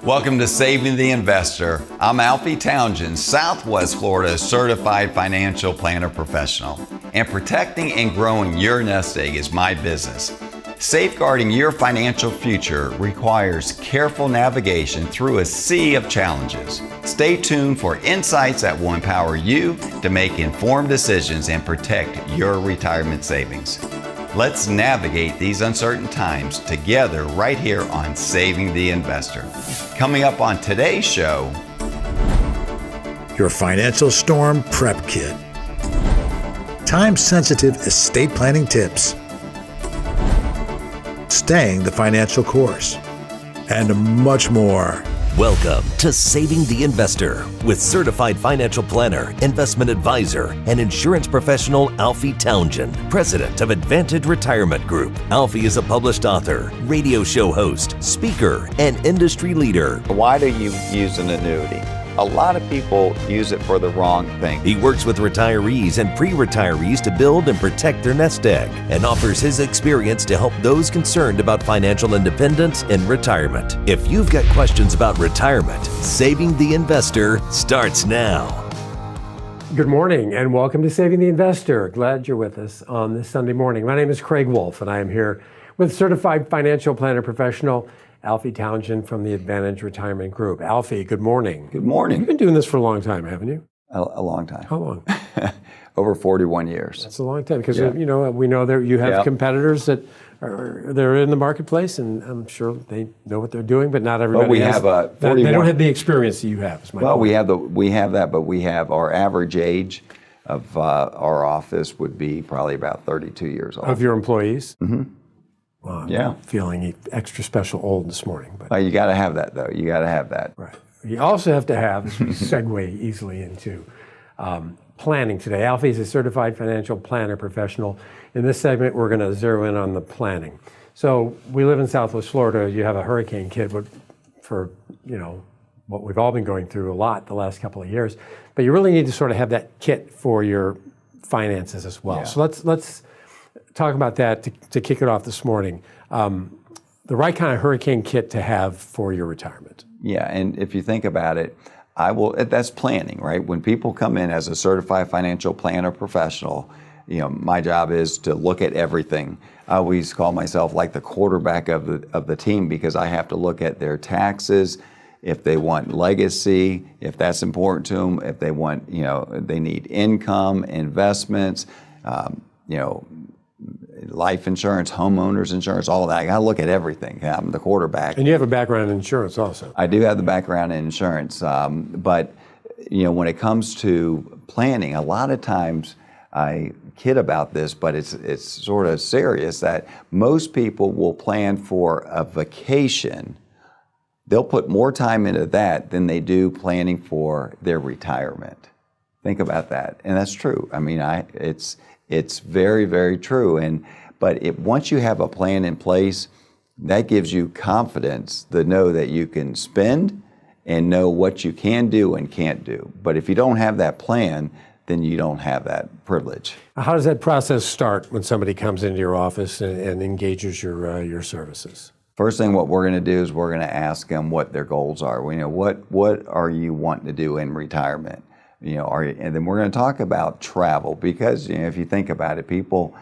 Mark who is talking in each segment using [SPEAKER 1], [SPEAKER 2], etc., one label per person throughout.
[SPEAKER 1] Welcome to Saving the Investor. I'm Alfie Townsend, Southwest Florida's certified financial planner professional. And protecting and growing your nest egg is my business. Safeguarding your financial future requires careful navigation through a sea of challenges. Stay tuned for insights that will empower you to make informed decisions and protect your retirement savings. Let's navigate these uncertain times together right here on Saving the Investor. Coming up on today's show,
[SPEAKER 2] your financial storm prep kit, time-sensitive estate planning tips, staying the financial course, and much more.
[SPEAKER 3] Welcome to Saving the Investor with certified financial planner, investment advisor, and insurance professional Alfie Townsend, president of Advantage Retirement Group. Alfie is a published author, radio show host, speaker, and industry leader.
[SPEAKER 1] Why do you use an annuity? A lot of people use it for the wrong thing.
[SPEAKER 3] He works with retirees and pre-retirees to build and protect their nest egg and offers his experience to help those concerned about financial independence in retirement. If you've got questions about retirement, Saving the Investor starts now.
[SPEAKER 4] Good morning and welcome to Saving the Investor. Glad you're with us on this Sunday morning. My name is Craig Wolf and I am here with certified financial planner professional Alfie Townsend from the Advantage Retirement Group. Alfie, good morning.
[SPEAKER 1] Good morning.
[SPEAKER 4] You've been doing this for a long time, haven't you?
[SPEAKER 1] A long time.
[SPEAKER 4] How long?
[SPEAKER 1] Over 41 years.
[SPEAKER 4] That's a long time because we know that you have competitors that they're in the marketplace, and I'm sure they know what they're doing, but not everybody.
[SPEAKER 1] But we have 41.
[SPEAKER 4] They don't have the experience that you have. Is my point.
[SPEAKER 1] we have that, but we have our average age of our office would be probably about 32 years old.
[SPEAKER 4] Of your employees?
[SPEAKER 1] Mm-hmm.
[SPEAKER 4] Well,
[SPEAKER 1] yeah.
[SPEAKER 4] I'm feeling extra special old this morning. But
[SPEAKER 1] you got to have that, though. You got to have that.
[SPEAKER 4] Right. You also have to have, as we segue easily into planning today. Alfie is a certified financial planner professional. In this segment, we're going to zero in on the planning. So we live in Southwest Florida. You have a hurricane kit, but for what we've all been going through a lot the last couple of years. But you really need to sort of have that kit for your finances as well. Yeah. So let's talk about that to kick it off this morning. The right kind of hurricane kit to have for your retirement.
[SPEAKER 1] Yeah, and if you think about it, that's planning, right? When people come in as a certified financial planner professional, my job is to look at everything. I always call myself like the quarterback of the team because I have to look at their taxes, if they want legacy, if that's important to them, if they want, they need income, investments, life insurance, homeowners insurance, all of that. I got to look at everything. I'm the quarterback.
[SPEAKER 4] And you have a background in insurance also.
[SPEAKER 1] I do have the background in insurance. But, when it comes to planning, a lot of times I kid about this, but it's sort of serious that most people will plan for a vacation. They'll put more time into that than they do planning for their retirement. Think about that. And that's true. I mean, it's very, very true. But once you have a plan in place, that gives you confidence to know that you can spend and know what you can do and can't do. But if you don't have that plan, then you don't have that privilege.
[SPEAKER 4] How does that process start when somebody comes into your office and engages your services?
[SPEAKER 1] First thing what we're going to do is we're going to ask them what their goals are. What are you wanting to do in retirement? And then we're going to talk about travel because, if you think about it, people,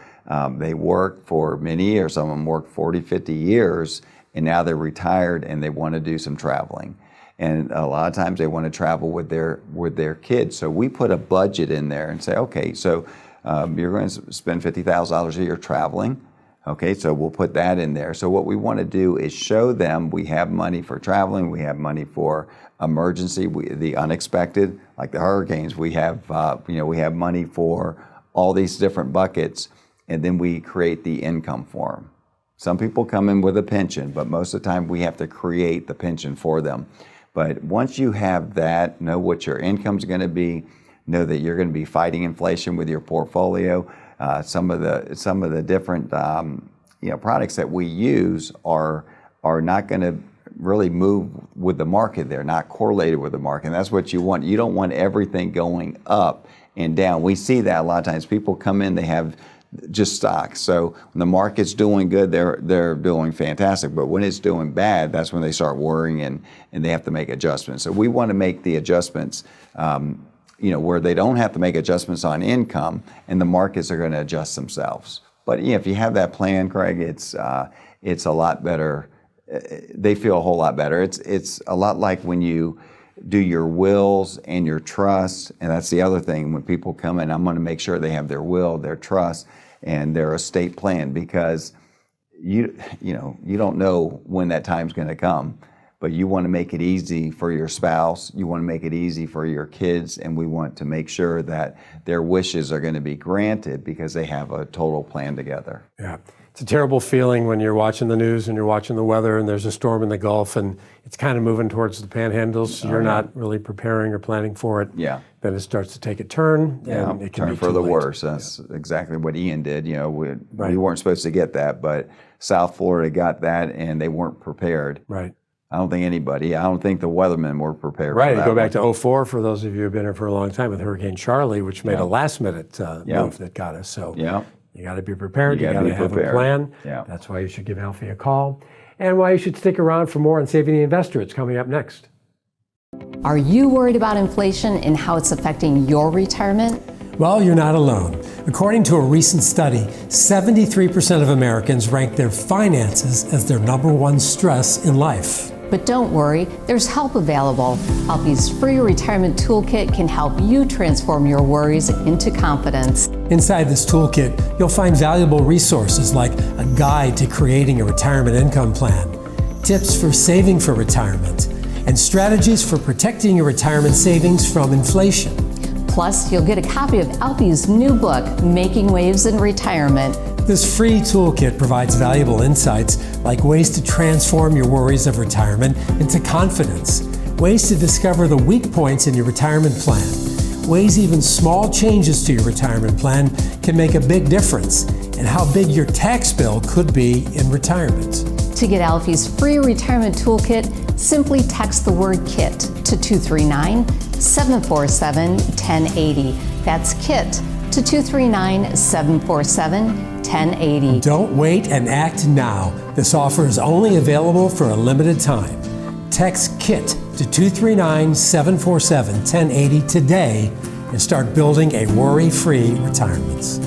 [SPEAKER 1] they work for many years. Some of them work 40, 50 years, and now they're retired and they want to do some traveling. And a lot of times they want to travel with their kids. So we put a budget in there and say, okay, so you're going to spend $50,000 a year traveling. Okay, so we'll put that in there. So what we want to do is show them we have money for traveling, we have money for emergency, the unexpected, like the hurricanes. We have, we have money for all these different buckets, and then we create the income for them. Some people come in with a pension, but most of the time we have to create the pension for them. But once you have that, know what your income's going to be, know that you're going to be fighting inflation with your portfolio. Some of the different products that we use are not going to really move with the market. They're not correlated with the market. And that's what you want. You don't want everything going up and down. We see that a lot of times. People come in, they have just stocks. So when the market's doing good, they're doing fantastic. But when it's doing bad, that's when they start worrying and they have to make adjustments. So we want to make the adjustments, where they don't have to make adjustments on income, and the markets are going to adjust themselves. But if you have that plan, Craig, it's a lot better. They feel a whole lot better. It's a lot like when you do your wills and your trusts, and that's the other thing. When people come in, I'm going to make sure they have their will, their trust, and their estate plan, because you don't know when that time's going to come. But you want to make it easy for your spouse, you want to make it easy for your kids, and we want to make sure that their wishes are going to be granted because they have a total plan together.
[SPEAKER 4] Yeah. It's a terrible feeling when you're watching the news and you're watching the weather and there's a storm in the Gulf and it's kind of moving towards the panhandles. So you're not really preparing or planning for it.
[SPEAKER 1] Yeah.
[SPEAKER 4] Then it starts to take a turn.
[SPEAKER 1] Yeah,
[SPEAKER 4] and it can
[SPEAKER 1] turn
[SPEAKER 4] be
[SPEAKER 1] for
[SPEAKER 4] too
[SPEAKER 1] the
[SPEAKER 4] late.
[SPEAKER 1] worse. That's exactly what Ian did. We
[SPEAKER 4] Right.
[SPEAKER 1] weren't supposed to get that, but South Florida got that and they weren't prepared.
[SPEAKER 4] Right.
[SPEAKER 1] I don't think the weathermen were prepared
[SPEAKER 4] Right.
[SPEAKER 1] for that.
[SPEAKER 4] Go back to 2004 for those of you who've been here for a long time with Hurricane Charlie, which made a last minute move that got us. So you got to be prepared. You got to have a plan.
[SPEAKER 1] Yeah.
[SPEAKER 4] That's why you should give Alfie a call and why you should stick around for more on Saving the Investor. It's coming up next.
[SPEAKER 5] Are you worried about inflation and how it's affecting your retirement?
[SPEAKER 4] Well, you're not alone. According to a recent study, 73% of Americans rank their finances as their number one stress in life.
[SPEAKER 5] But don't worry, there's help available. Alfie's free retirement toolkit can help you transform your worries into confidence.
[SPEAKER 4] Inside this toolkit, you'll find valuable resources like a guide to creating a retirement income plan, tips for saving for retirement, and strategies for protecting your retirement savings from inflation.
[SPEAKER 5] Plus, you'll get a copy of Alfie's new book, Making Waves in Retirement.
[SPEAKER 4] This free toolkit provides valuable insights like ways to transform your worries of retirement into confidence, ways to discover the weak points in your retirement plan, ways even small changes to your retirement plan can make a big difference, and how big your tax bill could be in retirement.
[SPEAKER 5] To get Alfie's free retirement toolkit, simply text the word KIT to 239-747-1080. That's KIT to 239-747-1080.
[SPEAKER 4] Don't wait and act now. This offer is only available for a limited time. Text KIT to 239-747-1080 today and start building a worry-free retirement.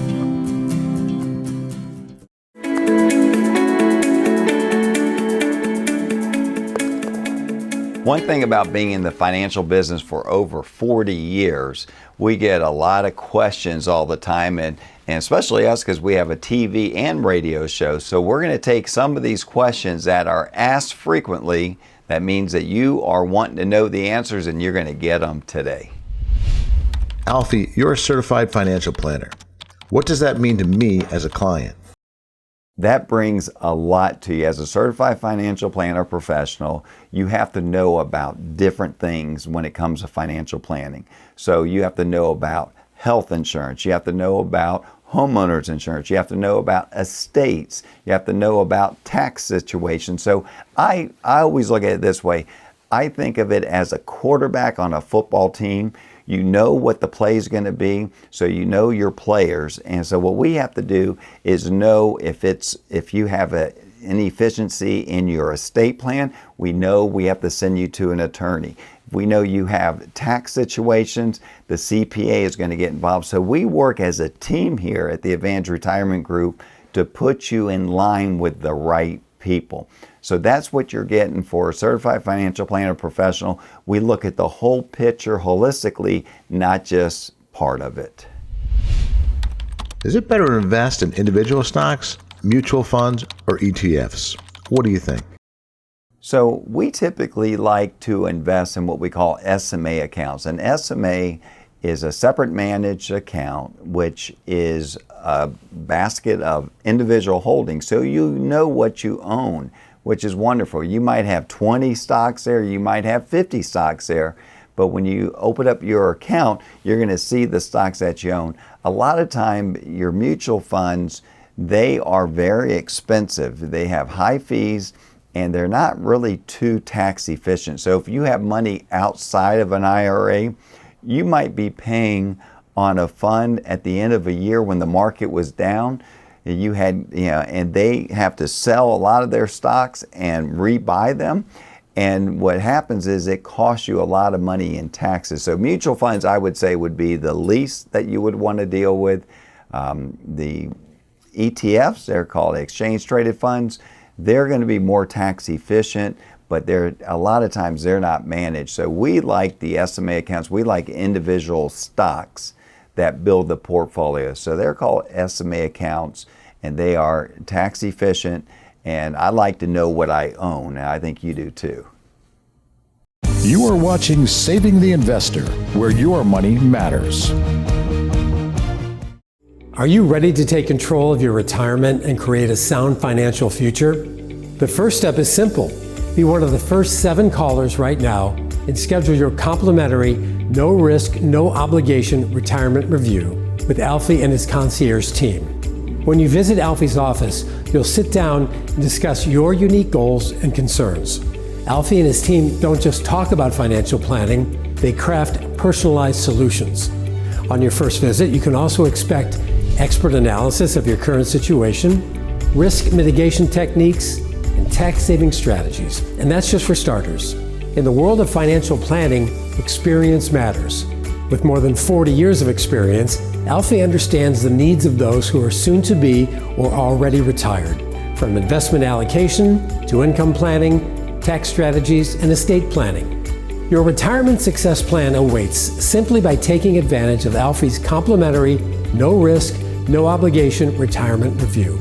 [SPEAKER 1] One thing about being in the financial business for over 40 years, we get a lot of questions all the time, and especially us because we have a TV and radio show. So we're going to take some of these questions that are asked frequently. That means that you are wanting to know the answers and you're going to get them today.
[SPEAKER 2] Alfie, you're a certified financial planner. What does that mean to me as a client?
[SPEAKER 1] That brings a lot to you. As a certified financial planner professional, you have to know about different things when it comes to financial planning. So you have to know about health insurance. You have to know about homeowners insurance. You have to know about estates. You have to know about tax situations. So I always look at it this way. I think of it as a quarterback on a football team. You know what the play is going to be, so you know your players. And so what we have to do is know if you have an inefficiency in your estate plan, we know we have to send you to an attorney. If we know you have tax situations, the CPA is going to get involved. So we work as a team here at the Advantage Retirement Group to put you in line with the right people. So that's what you're getting for a certified financial planner professional. We look at the whole picture holistically, not just part of it.
[SPEAKER 2] Is it better to invest in individual stocks, mutual funds, or ETFs? What do you think?
[SPEAKER 1] So we typically like to invest in what we call SMA accounts. An SMA is a separate managed account, which is a basket of individual holdings. So you know what you own, which is wonderful. You might have 20 stocks there, you might have 50 stocks there, but when you open up your account, you're going to see the stocks that you own. A lot of time, your mutual funds, they are very expensive. They have high fees, and they're not really too tax efficient. So if you have money outside of an IRA, you might be paying on a fund at the end of a year when the market was down. You had, and they have to sell a lot of their stocks and rebuy them. And what happens is it costs you a lot of money in taxes. So mutual funds, I would say, would be the least that you would want to deal with. The ETFs, they're called exchange traded funds. They're going to be more tax efficient, but a lot of times they're not managed. So we like the SMA accounts. We like individual stocks that build the portfolio. So they're called SMA accounts, and they are tax efficient. And I like to know what I own, and I think you do too.
[SPEAKER 6] You are watching Saving the Investor, where your money matters.
[SPEAKER 4] Are you ready to take control of your retirement and create a sound financial future? The first step is simple. Be one of the first 7 callers right now and schedule your complimentary, no risk, no obligation retirement review with Alfie and his concierge team. When you visit Alfie's office, you'll sit down and discuss your unique goals and concerns. Alfie and his team don't just talk about financial planning, they craft personalized solutions. On your first visit, you can also expect expert analysis of your current situation, risk mitigation techniques, and tax-saving strategies. And that's just for starters. In the world of financial planning, experience matters. With more than 40 years of experience, Alfie understands the needs of those who are soon to be or already retired, from investment allocation to income planning, tax strategies, and estate planning. Your retirement success plan awaits simply by taking advantage of Alfie's complimentary, no risk, no obligation retirement review.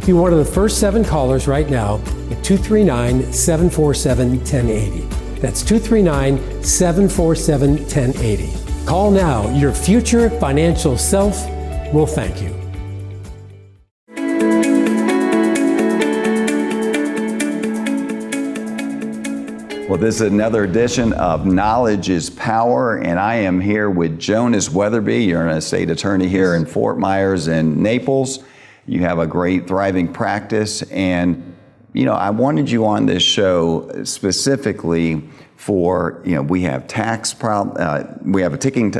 [SPEAKER 4] Be one of the first 7 callers right now at 239-747-1080. That's 239-747-1080. Call now. Your future financial self will thank you.
[SPEAKER 1] Well, this is another edition of Knowledge is Power, and I am here with Jonas Weatherby. You're an estate attorney here in Fort Myers and Naples. You have a great, thriving practice, and I wanted you on this show specifically for, we have we have a ticking,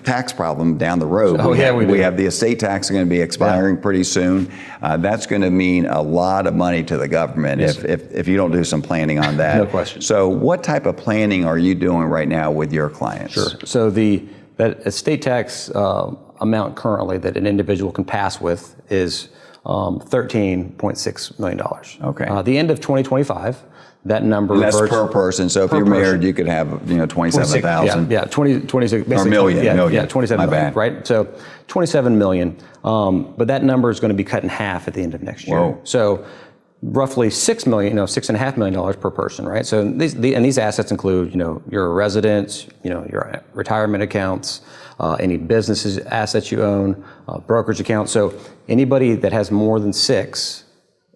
[SPEAKER 1] tax problem down the road.
[SPEAKER 7] We
[SPEAKER 1] have the estate tax going to be expiring pretty soon. That's going to mean a lot of money to the government if you don't do some planning on that.
[SPEAKER 7] No question.
[SPEAKER 1] So what type of planning are you doing right now with your clients?
[SPEAKER 7] Sure. So that estate tax amount currently that an individual can pass with is $13.6 million.
[SPEAKER 1] Okay.
[SPEAKER 7] The end of 2025, that number
[SPEAKER 1] That's
[SPEAKER 7] reverts
[SPEAKER 1] per person. So if you're married, you could have 27,000.
[SPEAKER 7] Yeah, 26.
[SPEAKER 1] Or million.
[SPEAKER 7] Yeah, 27
[SPEAKER 1] My
[SPEAKER 7] million,
[SPEAKER 1] bad.
[SPEAKER 7] right? So 27 million. But that number is going to be cut in half at the end of next year.
[SPEAKER 1] Whoa.
[SPEAKER 7] So roughly $6.5 million per person, right? So these assets include, your residence, your retirement accounts, any businesses assets you own, brokerage accounts. So anybody that has more than 6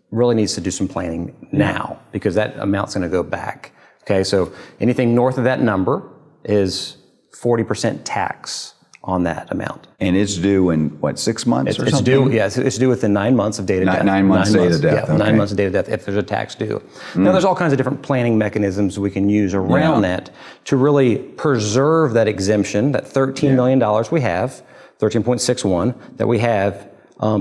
[SPEAKER 7] really needs to do some planning now, because that amount's going to go back. Okay, so anything north of that number is 40% tax on that amount.
[SPEAKER 1] And it's due in 6 months or
[SPEAKER 7] It's
[SPEAKER 1] something?
[SPEAKER 7] due, it's due within 9 months of date of death.
[SPEAKER 1] 9 months date of death.
[SPEAKER 7] Yeah,
[SPEAKER 1] okay.
[SPEAKER 7] 9 months of date of death if there's a tax due. Now there's all kinds of different planning mechanisms we can use around that to really preserve that exemption, that $13 million we have, 13.61 that we have.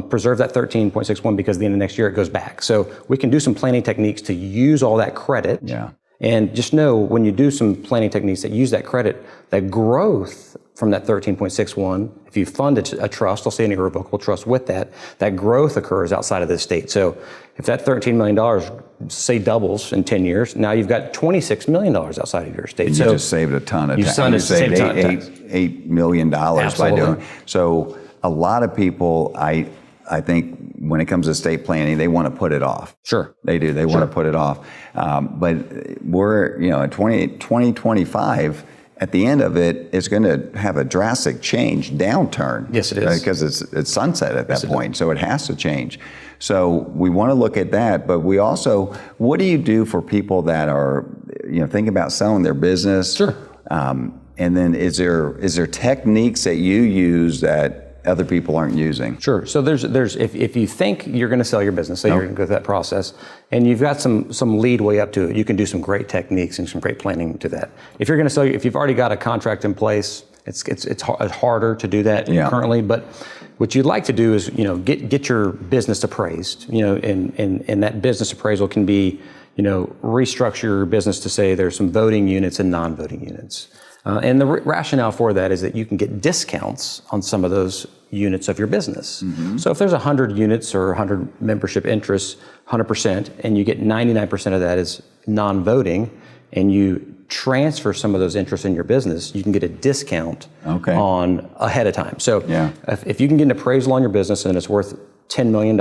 [SPEAKER 7] Preserve that 13.61 because at the end of next year it goes back. So we can do some planning techniques to use all that credit.
[SPEAKER 1] Yeah.
[SPEAKER 7] And just know when you do some planning techniques that use that credit, that growth from that 13.61, if you fund a trust, I'll say any irrevocable trust with that growth occurs outside of the estate. So if that $13 million, say doubles in 10 years, now you've got $26 million outside of your estate.
[SPEAKER 1] You just saved a ton of tax.
[SPEAKER 7] You saved a ton of tax.
[SPEAKER 1] $8 million by doing it. So a lot of people, I think when it comes to estate planning, they want to put it off.
[SPEAKER 7] Sure.
[SPEAKER 1] They do. They want to put it off. But we're, in 2025, at the end of it, it's going to have a drastic change, downturn.
[SPEAKER 7] Yes, it is.
[SPEAKER 1] Because it's sunset at that point, so it has to change. So we want to look at that, but we also, what do you do for people that are, thinking about selling their business?
[SPEAKER 7] Sure.
[SPEAKER 1] And then is there techniques that you use that other people aren't using?
[SPEAKER 7] Sure. So there's if you think you're going to sell your business, say you're going to go through that process, and you've got some lead way up to it, you can do some great techniques and some great planning to that. If you're going to sell, if you've already got a contract in place it's harder to do that currently. But what you'd like to do is, get your business appraised, and that business appraisal can be, restructure your business to say there's some voting units and non-voting units. And the rationale for that is that you can get discounts on some of those units of your business. So if there's 100 units or 100 membership interests, 100%, and you get 99% of that is non-voting, and you transfer some of those interests in your business, you can get a discount on ahead of time. So if you can get an appraisal on your business and it's worth $10 million,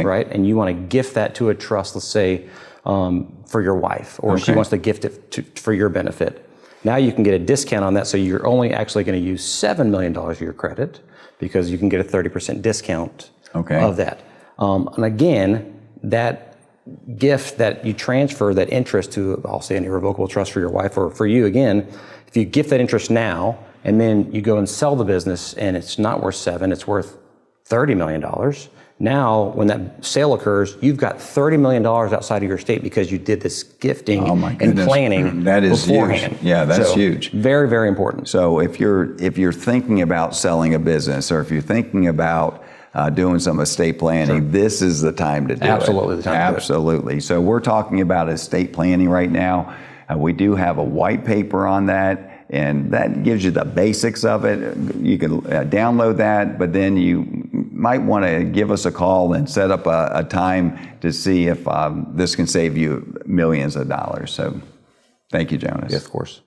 [SPEAKER 7] right, and you want to gift that to a trust, let's say for your wife, or she wants to gift it for your benefit, now you can get a discount on that, so you're only actually going to use $7 million of your credit because you can get a 30% discount of that. And again, that gift that you transfer, that interest to, I'll say, an irrevocable trust for your wife or for you, again, if you gift that interest now and then you go and sell the business and it's not worth $7, it's worth $30 million. Now, when that sale occurs, you've got $30 million outside of your estate because you did this gifting and planning
[SPEAKER 1] that is
[SPEAKER 7] beforehand.
[SPEAKER 1] Huge. Yeah, that's huge.
[SPEAKER 7] Very, very important.
[SPEAKER 1] So if you're thinking about selling a business, or if you're thinking about doing some estate planning, this is the time to do
[SPEAKER 7] Absolutely
[SPEAKER 1] it.
[SPEAKER 7] the time to do it.
[SPEAKER 1] Absolutely. So we're talking about estate planning right now. We do have a white paper on that, and that gives you the basics of it. You can download that, but then you might want to give us a call and set up a time to see if this can save you millions of dollars. So thank you, Jonas.
[SPEAKER 7] Yes, of course.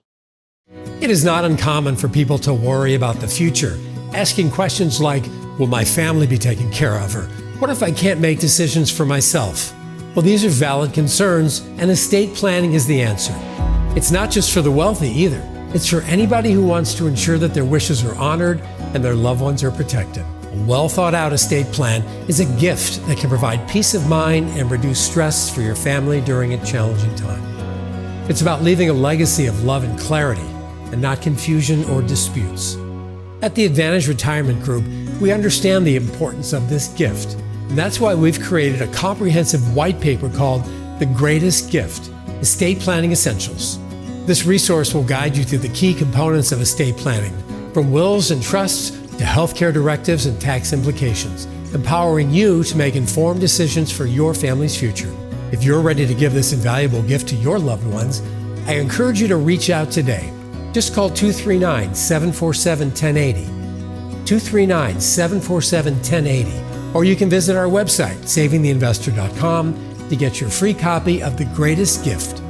[SPEAKER 4] It is not uncommon for people to worry about the future, asking questions like, will my family be taken care of? Or what if I can't make decisions for myself? Well, these are valid concerns, and estate planning is the answer. It's not just for the wealthy either. It's for anybody who wants to ensure that their wishes are honored and their loved ones are protected. A well thought out estate plan is a gift that can provide peace of mind and reduce stress for your family during a challenging time. It's about leaving a legacy of love and clarity, and not confusion or disputes. At the Advantage Retirement Group, we understand the importance of this gift, and that's why we've created a comprehensive white paper called The Greatest Gift: Estate Planning Essentials. This resource will guide you through the key components of estate planning, from wills and trusts to healthcare directives and tax implications, empowering you to make informed decisions for your family's future. If you're ready to give this invaluable gift to your loved ones, I encourage you to reach out today. Just call 239-747-1080, 239-747-1080, or you can visit our website, savingtheinvestor.com, to get your free copy of The Greatest Gift.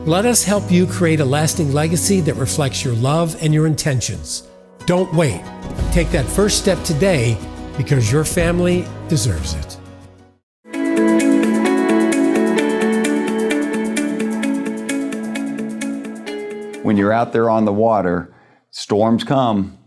[SPEAKER 4] Let us help you create a lasting legacy that reflects your love and your intentions. Don't wait. Take that first step today, because your family deserves it.
[SPEAKER 1] When you're out there on the water, storms come,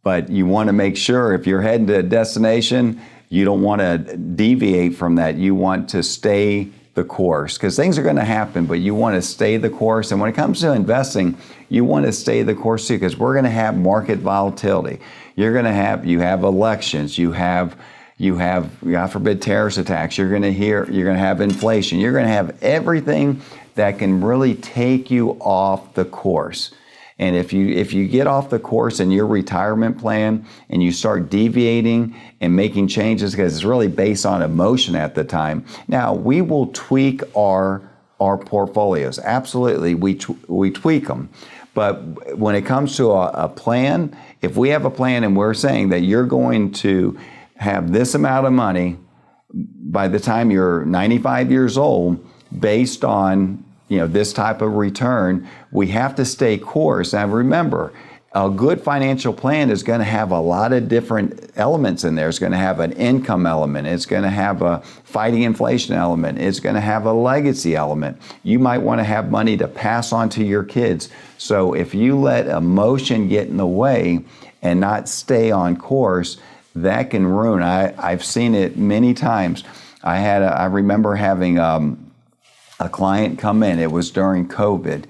[SPEAKER 1] but you want to make sure if you're heading to a destination, you don't want to deviate from that. You want to stay the course, because things are going to happen, but you want to stay the course. And when it comes to investing, you want to stay the course too, because we're going to have market volatility. You have elections, you have, God forbid, terrorist attacks. You're going to have inflation. You're going to have everything that can really take you off the course. And if you get off the course in your retirement plan and you start deviating and making changes, because it's really based on emotion at the time. Now, we will tweak our portfolios. Absolutely, we tweak them. But when it comes to a plan, if we have a plan and we're saying that you're going to have this amount of money by the time you're 95 years old, based on this type of return, we have to stay course. Now remember, a good financial plan is going to have a lot of different elements in there. It's going to have an income element. It's going to have a fighting inflation element. It's going to have a legacy element. You might want to have money to pass on to your kids. So if you let emotion get in the way and not stay on course, that can ruin. I've seen it many times. I remember having a client come in. It was during COVID.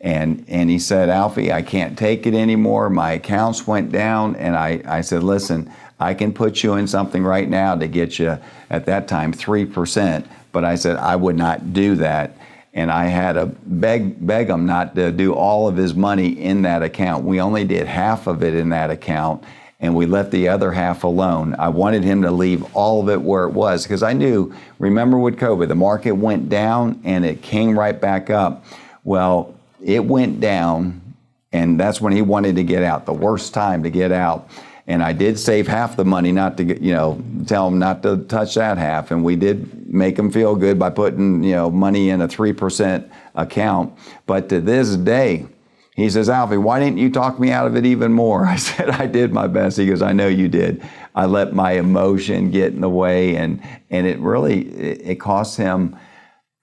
[SPEAKER 1] And he said, Alfie, I can't take it anymore. My accounts went down. And I said, listen, I can put you in something right now to get you, at that time, 3%. But I said, I would not do that. and I had to beg him not to do all of his money in that account. We only did half of it in that account, and we left the other half alone. I wanted him to leave all of it where it was, because I knew, remember with COVID, the market went down and it came right back up. Well, it went down, and that's when he wanted to get out, the worst time to get out. And I did save half the money, not to get, tell him not to touch that half. And we did make him feel good by putting, money in a 3% account. But to this day, he says, Alfie, why didn't you talk me out of it even more? I said, I did my best. He goes, I know you did. I let my emotion get in the way, and it cost him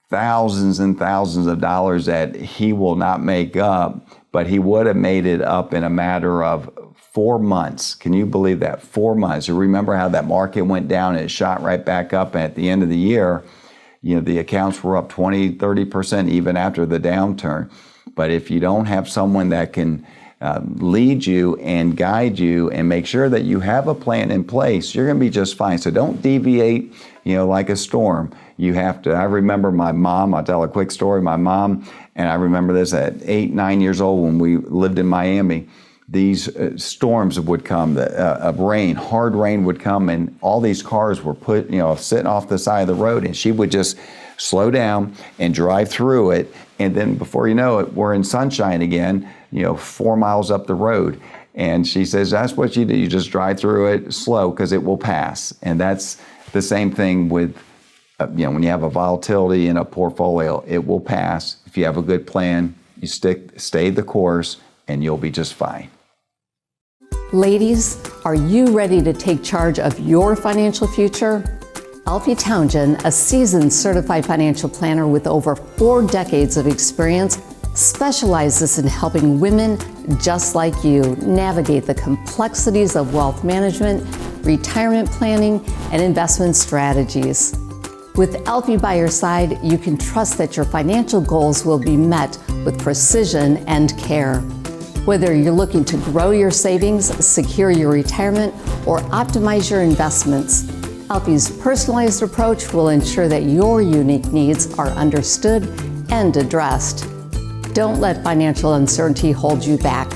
[SPEAKER 1] thousands and thousands of dollars that he will not make up, but he would have made it up in a matter of 4 months. Can you believe that? 4 months. You remember how that market went down and it shot right back up, and at the end of the year, the accounts were up 20, 30% even after the downturn. But if you don't have someone that can lead you and guide you and make sure that you have a plan in place, you're going to be just fine. So don't deviate, like a storm. You have to. I remember my mom, I'll tell a quick story. My mom, and I remember this at 8, 9 years old when we lived in Miami, these storms would come, rain, hard rain would come, and all these cars were put, sitting off the side of the road, and she would just slow down and drive through it. And then before you know it, we're in sunshine again, 4 miles up the road. And she says, that's what you do. You just drive through it slow, because it will pass. And that's the same thing with, when you have a volatility in a portfolio, it will pass. If you have a good plan, you stay the course, and you'll be just fine.
[SPEAKER 5] Ladies, are you ready to take charge of your financial future? Alfie Townsend, a seasoned certified financial planner with over 4 decades of experience, specializes in helping women just like you navigate the complexities of wealth management, retirement planning, and investment strategies. With Alfie by your side, you can trust that your financial goals will be met with precision and care. Whether you're looking to grow your savings, secure your retirement, or optimize your investments, Alfie's personalized approach will ensure that your unique needs are understood and addressed. Don't let financial uncertainty hold you back.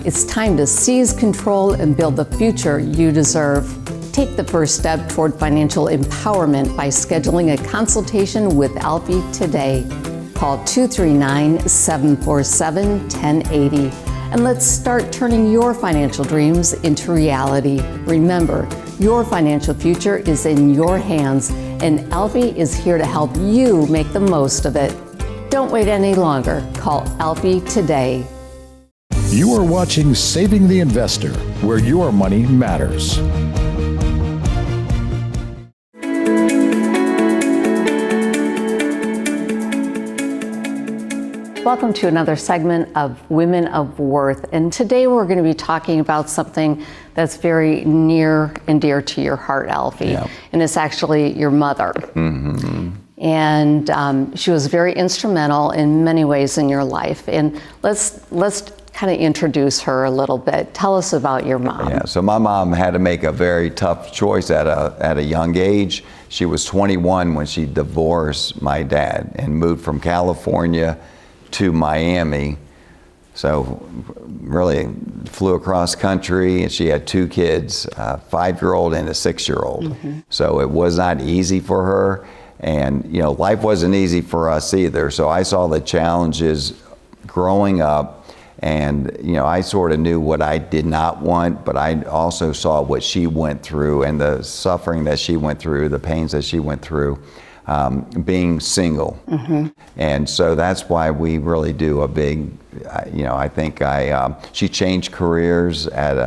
[SPEAKER 5] It's time to seize control and build the future you deserve. Take the first step toward financial empowerment by scheduling a consultation with Alfie today. Call 239-747-1080 and let's start turning your financial dreams into reality. Remember, your financial future is in your hands, and Alfie is here to help you make the most of it. Don't wait any longer. Call Alfie today.
[SPEAKER 6] You are watching Saving the Investor, where your money matters.
[SPEAKER 5] Welcome to another segment of Women of Worth. And today we're going to be talking about something that's very near and dear to your heart, Alfie.
[SPEAKER 1] Yeah.
[SPEAKER 5] And it's actually your mother. Mm-hmm. And she was very instrumental in many ways in your life. And let's kind of introduce her a little bit. Tell us about your mom.
[SPEAKER 1] Yeah, so my mom had to make a very tough choice at a young age. She was 21 when she divorced my dad and moved from California to Miami. So really flew across country, and she had 2 kids, a 5-year-old and a 6-year-old. Mm-hmm. So it was not easy for her. And life wasn't easy for us either. So I saw the challenges growing up, and I sort of knew what I did not want, but I also saw what she went through and the suffering that she went through, the pains that she went through. Being single. Mm-hmm. And so that's why we really do a big, I think she changed careers at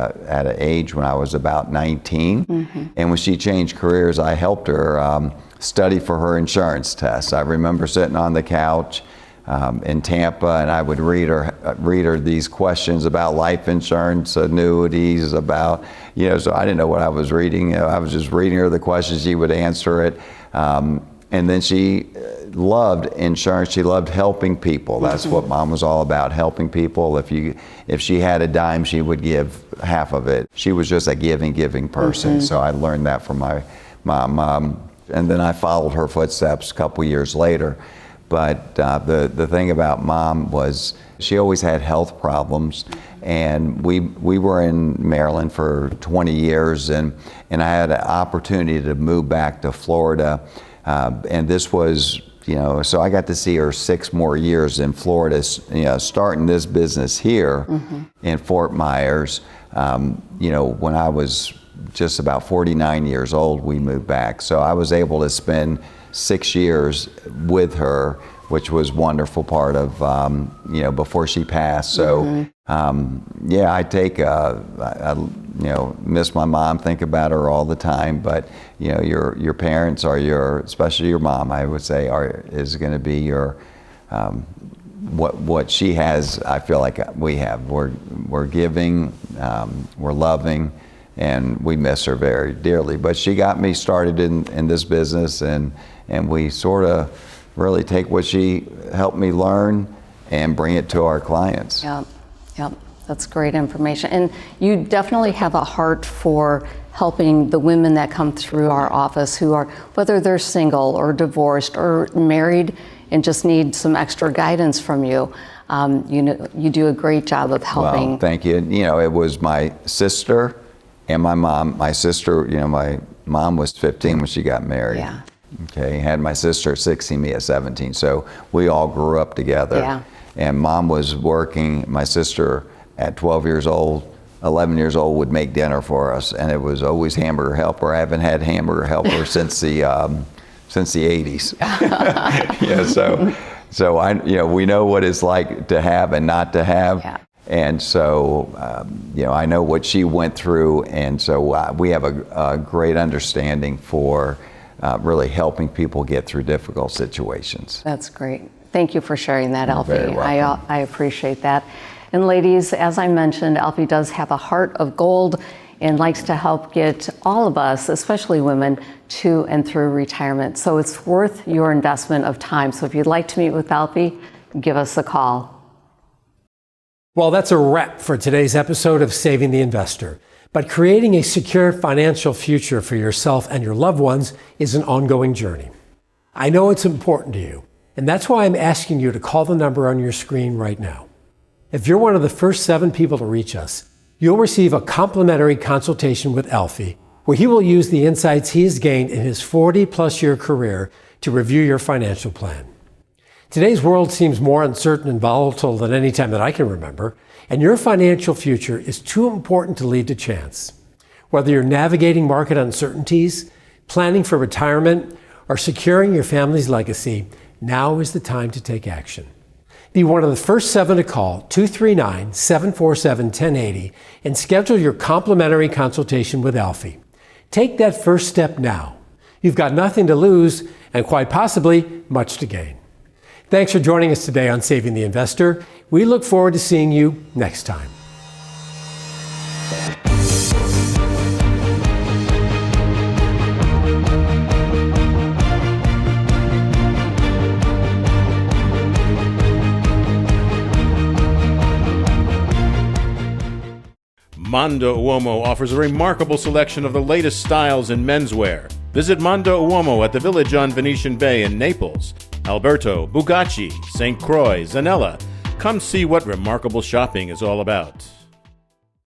[SPEAKER 1] an age when I was about 19. Mm-hmm. And when she changed careers, I helped her study for her insurance test. I remember sitting on the couch in Tampa, and I would read her these questions about life insurance, annuities, about, so I didn't know what I was reading. I was just reading her the questions. She would answer it. And then she loved insurance. She loved helping people. That's what Mom was all about, helping people. If she had a dime, she would give half of it. She was just a giving person. Mm-hmm. So I learned that from my mom. And then I followed her footsteps a couple years later. But the thing about Mom was she always had health problems, and we were in Maryland for 20 years, and I had an opportunity to move back to Florida, and this was, so I got to see her 6 more years in Florida, starting this business here in Fort Myers. When I was just about 49 years old, we moved back. So I was able to spend 6 years with her, which was a wonderful part of, before she passed. So, I miss my mom, think about her all the time, but, your parents are especially your mom, I would say, is going to be your, what she has, I feel like we have. We're giving, we're loving, and we miss her very dearly. But she got me started in this business, and we sort of really take what she helped me learn and bring it to our clients.
[SPEAKER 5] Yep, that's great information. And you definitely have a heart for helping the women that come through our office who are, whether they're single or divorced or married and just need some extra guidance from you. You do a great job of helping.
[SPEAKER 1] Well, thank you. It was my sister and my mom. My sister, my mom was 15 when she got married.
[SPEAKER 5] Yeah.
[SPEAKER 1] Okay, had my sister at 16, me at 17. So we all grew up together.
[SPEAKER 5] Yeah.
[SPEAKER 1] And Mom was working. My sister at 12 years old, 11 years old, would make dinner for us, and it was always hamburger helper. I haven't had hamburger helper since the 80s. So we know what it's like to have and not to have.
[SPEAKER 5] Yeah.
[SPEAKER 1] And so, I know what she went through, and so we have a great understanding for really helping people get through difficult situations.
[SPEAKER 5] That's great. Thank you for sharing that, Alfie.
[SPEAKER 1] Very welcome.
[SPEAKER 5] I appreciate that. And ladies, as I mentioned, Alfie does have a heart of gold and likes to help get all of us, especially women, to and through retirement. So it's worth your investment of time. So if you'd like to meet with Alfie, give us a call.
[SPEAKER 4] Well, that's a wrap for today's episode of Saving the Investor. But creating a secure financial future for yourself and your loved ones is an ongoing journey. I know it's important to you, and that's why I'm asking you to call the number on your screen right now. If you're one of the first 7 people to reach us, you'll receive a complimentary consultation with Alfie, where he will use the insights he has gained in his 40-plus year career to review your financial plan. Today's world seems more uncertain and volatile than any time that I can remember, and your financial future is too important to leave to chance. Whether you're navigating market uncertainties, planning for retirement, or securing your family's legacy, now is the time to take action. Be one of the first 7 to call 239-747-1080 and schedule your complimentary consultation with Alfie. Take that first step now. You've got nothing to lose and quite possibly much to gain. Thanks for joining us today on Saving the Investor. We look forward to seeing you next time.
[SPEAKER 8] Mondo Uomo offers a remarkable selection of the latest styles in menswear. Visit Mondo Uomo at the Village on Venetian Bay in Naples, Alberto, Bugacci, St. Croix, Zanella. Come see what remarkable shopping is all about.